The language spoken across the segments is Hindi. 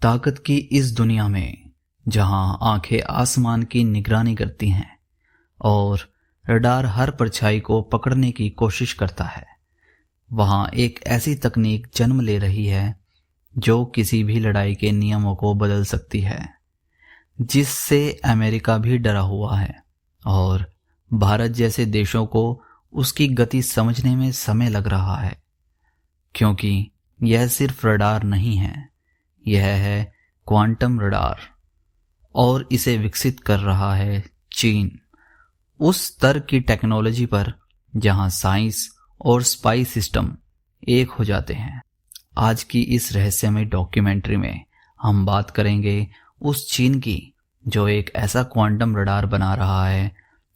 ताकत की इस दुनिया में जहां आंखें आसमान की निगरानी करती हैं और रडार हर परछाई को पकड़ने की कोशिश करता है, वहां एक ऐसी तकनीक जन्म ले रही है जो किसी भी लड़ाई के नियमों को बदल सकती है, जिससे अमेरिका भी डरा हुआ है और भारत जैसे देशों को उसकी गति समझने में समय लग रहा है। क्योंकि यह सिर्फ रडार नहीं है, यह है क्वांटम रडार, और इसे विकसित कर रहा है चीन। उस स्तर की टेक्नोलॉजी पर जहां साइंस और स्पाई सिस्टम एक हो जाते हैं। आज की इस रहस्यमय डॉक्यूमेंट्री में हम बात करेंगे उस चीन की जो एक ऐसा क्वांटम रडार बना रहा है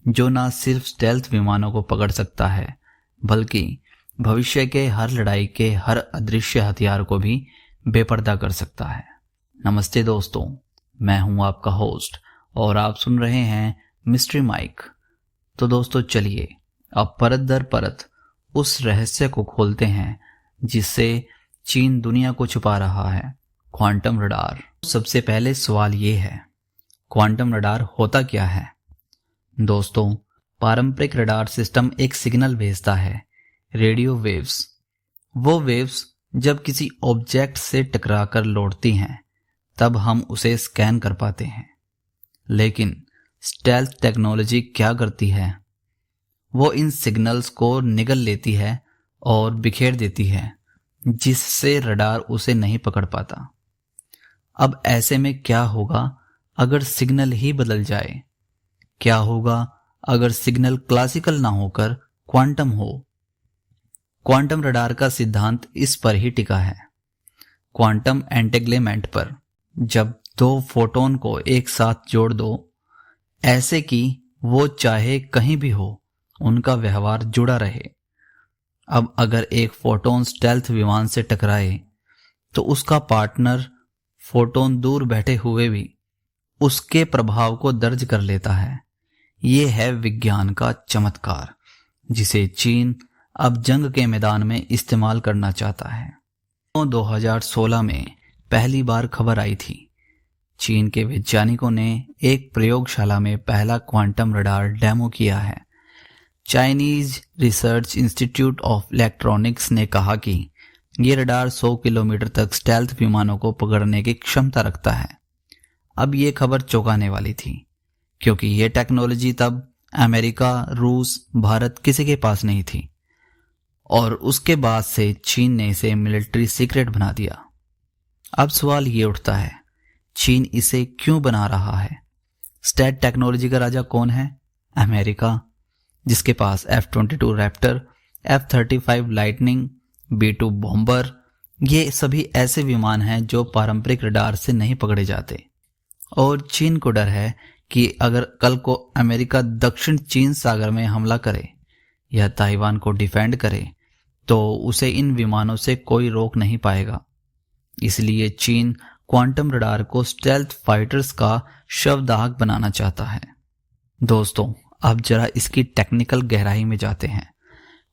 जो न सिर्फ स्टेल्थ विमानों को पकड़ सकता है, बल्कि भविष्य के हर लड़ाई के हर अदृश्य हथियार को भी बेपर्दा कर सकता है। नमस्ते दोस्तों, मैं हूं आपका होस्ट और आप सुन रहे हैं मिस्ट्री माइक। तो दोस्तों चलिए अब परत दर परत उस रहस्य को खोलते हैं जिससे चीन दुनिया को छुपा रहा है, क्वांटम रडार। सबसे पहले सवाल ये है, क्वांटम रडार होता क्या है? दोस्तों, पारंपरिक रडार सिस्टम एक सिग्नल भेजता है, रेडियो वेव्स। वो वेव्स जब किसी ऑब्जेक्ट से टकराकर लौटती हैं तब हम उसे स्कैन कर पाते हैं। लेकिन स्टेल्थ टेक्नोलॉजी क्या करती है? वो इन सिग्नल्स को निगल लेती है और बिखेर देती है, जिससे रडार उसे नहीं पकड़ पाता। अब ऐसे में क्या होगा अगर सिग्नल ही बदल जाए? क्या होगा अगर सिग्नल क्लासिकल ना होकर क्वांटम हो? क्वांटम रडार का सिद्धांत इस पर ही टिका है, क्वांटम एंटेंगलमेंट पर। जब दो फोटोन को एक साथ जोड़ दो, ऐसे कि वो चाहे कहीं भी हो उनका व्यवहार जुड़ा रहे। अब अगर एक फोटोन स्टेल्थ विमान से टकराए तो उसका पार्टनर फोटोन दूर बैठे हुए भी उसके प्रभाव को दर्ज कर लेता है। ये है विज्ञान का चमत्कार, जिसे चीन अब जंग के मैदान में इस्तेमाल करना चाहता है। 2016 में पहली बार खबर आई थी, चीन के वैज्ञानिकों ने एक प्रयोगशाला में पहला क्वांटम रडार डेमो किया है। Chinese research institute of electronics ने कहा कि ये रडार 100 किलोमीटर तक स्टेल्थ विमानों को पकड़ने की क्षमता रखता है। अब ये खबर चौंकाने वाली थी, क्योंकि ये टेक्नोलॉजी तब अमेरिका, रूस, भारत किसी के पास नहीं थी, और उसके बाद से चीन ने इसे मिलिट्री सीक्रेट बना दिया। अब सवाल ये उठता है, चीन इसे क्यों बना रहा है? स्टेल्थ टेक्नोलॉजी का राजा कौन है? अमेरिका, जिसके पास F-22 Raptor, F-35 lightning, B-2 bomber, ये सभी ऐसे विमान हैं जो पारंपरिक रडार से नहीं पकड़े जाते। और चीन को डर है कि अगर कल को अमेरिका दक्षिण चीन सागर में हमला करे या ताइवान को डिफेंड करे तो उसे इन विमानों से कोई रोक नहीं पाएगा। इसलिए चीन क्वांटम रडार को स्टेल्थ फाइटर्स का शवदाह बनाना चाहता है। दोस्तों, अब जरा इसकी टेक्निकल गहराई में जाते हैं।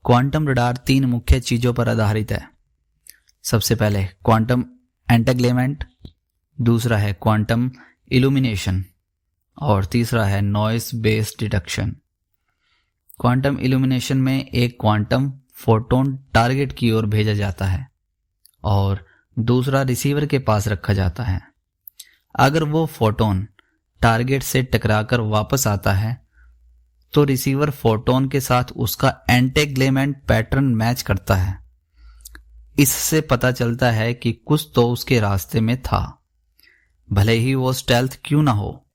क्वांटम रडार 3 मुख्य चीजों पर आधारित है। सबसे पहले क्वांटम एंटेंगलमेंट, दूसरा है क्वांटम इल्यूमिनेशन और तीसरा है noise based detection. Quantum illumination में एक क्वांटम फोटोन टारगेट की ओर भेजा जाता है और दूसरा रिसीवर के पास रखा जाता है। अगर वो फोटोन टारगेट से टकराकर वापस आता है तो रिसीवर फोटोन के साथ उसका एंटेंगलमेंट पैटर्न मैच करता है। इससे पता चलता है कि कुछ तो उसके रास्ते में था, भले ही वो स्टेल्थ क्यों ना हो।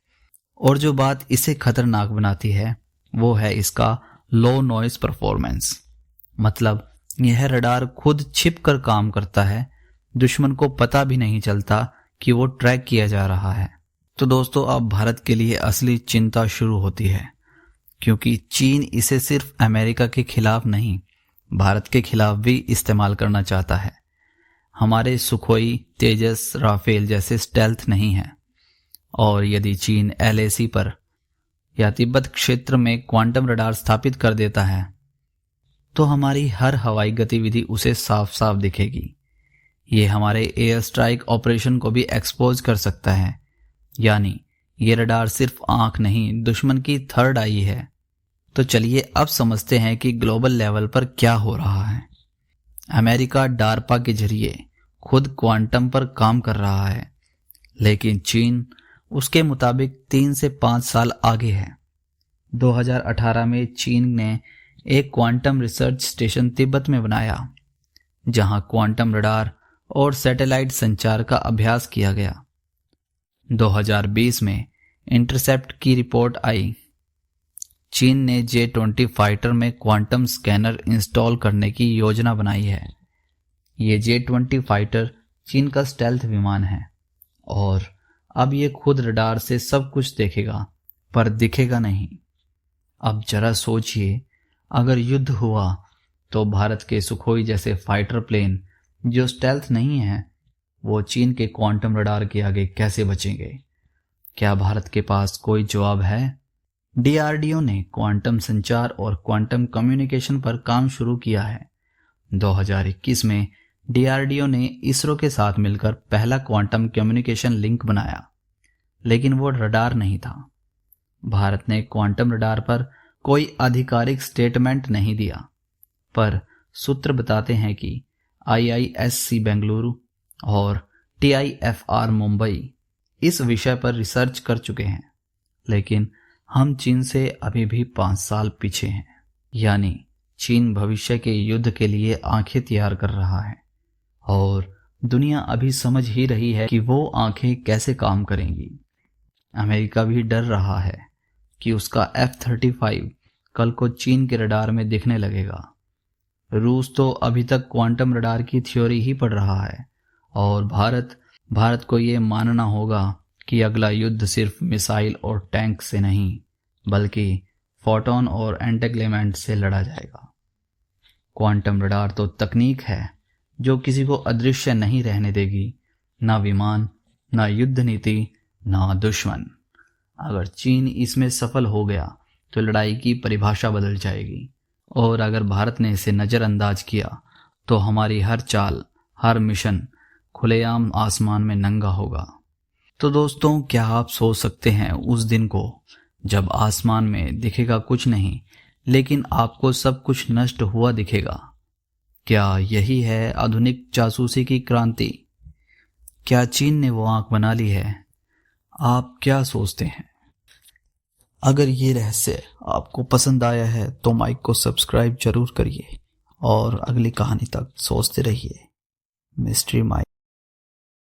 और जो बात इसे खतरनाक बनाती है वो है इसका लो नॉइस परफॉर्मेंस। मतलब यह रडार खुद छिप कर काम करता है, दुश्मन को पता भी नहीं चलता कि वो ट्रैक किया जा रहा है। तो दोस्तों, अब भारत के लिए असली चिंता शुरू होती है, क्योंकि चीन इसे सिर्फ अमेरिका के खिलाफ नहीं, भारत के खिलाफ भी इस्तेमाल करना चाहता है। हमारे सुखोई, तेजस, राफेल जैसे स्टेल्थ नहीं है, और यदि चीन LAC पर या तिब्बत क्षेत्र में क्वांटम रडार स्थापित कर देता है तो हमारी हर हवाई गतिविधि उसे साफ साफ दिखेगी। ये हमारे एयर स्ट्राइक ऑपरेशन को भी एक्सपोज कर सकता है। यानी ये रडार सिर्फ आंख नहीं, दुश्मन की थर्ड आई है। तो चलिए अब समझते हैं कि ग्लोबल लेवल पर क्या हो रहा है। अमेरिका डार्पा के जरिए खुद क्वांटम पर काम कर रहा है, लेकिन चीन उसके मुताबिक 3 से 5 साल आगे है। 2018 में चीन ने एक क्वांटम रिसर्च स्टेशन तिब्बत में बनाया, जहां क्वांटम रडार और सैटेलाइट संचार का अभ्यास किया गया। 2020 में इंटरसेप्ट की रिपोर्ट आई। चीन ने J-20 फाइटर में क्वांटम स्कैनर इंस्टॉल करने की योजना बनाई है। ये J-20 फाइटर चीन का स्टेल्थ विमान है और अब ये खुद रडार से सब कुछ देखेगा, पर दिखेगा नहीं। अब जरा सोचिए, अगर युद्ध हुआ तो भारत के सुखोई जैसे फाइटर प्लेन जो स्टेल्थ नहीं है, वो चीन के क्वांटम रडार के आगे कैसे बचेंगे? क्या भारत के पास कोई जवाब है? DRDO ने क्वांटम संचार और क्वांटम कम्युनिकेशन पर काम शुरू किया है। 2021 में DRDO ने इसरो के साथ मिलकर पहला क्वांटम कम्युनिकेशन लिंक बनाया, लेकिन वो रडार नहीं था। भारत ने क्वांटम रडार पर कोई आधिकारिक स्टेटमेंट नहीं दिया, पर सूत्र बताते हैं कि IISc बेंगलुरु और TIFR मुंबई इस विषय पर रिसर्च कर चुके हैं, लेकिन हम चीन से अभी भी 5 साल पीछे हैं। यानी चीन भविष्य के युद्ध के लिए आंखें तैयार कर रहा है और दुनिया अभी समझ ही रही है कि वो आंखें कैसे काम करेंगी। अमेरिका भी डर रहा है कि उसका F-35 कल को चीन के रडार में दिखने लगेगा। रूस तो अभी तक क्वांटम रडार की थ्योरी ही पढ़ रहा है और भारत को ये मानना होगा कि अगला युद्ध सिर्फ मिसाइल और टैंक से नहीं, बल्कि फोटॉन और एंटेगलमेंट से लड़ा जाएगा। क्वांटम रडार तो तकनीक है जो किसी को अदृश्य नहीं रहने देगी, ना विमान, ना युद्ध नीति, ना दुश्मन। अगर चीन इसमें सफल हो गया तो लड़ाई की परिभाषा बदल जाएगी, और अगर भारत ने इसे नज़रअंदाज किया तो हमारी हर चाल, हर मिशन खुलेआम आसमान में नंगा होगा। तो दोस्तों, क्या आप सोच सकते हैं उस दिन को जब आसमान में दिखेगा कुछ नहीं, लेकिन आपको सब कुछ नष्ट हुआ दिखेगा? क्या यही है आधुनिक जासूसी की क्रांति? क्या चीन ने वो आंख बना ली है? आप क्या सोचते हैं? अगर ये रहस्य आपको पसंद आया है तो माइक को सब्सक्राइब जरूर करिए और अगली कहानी तक सोचते रहिए। Mystery mic.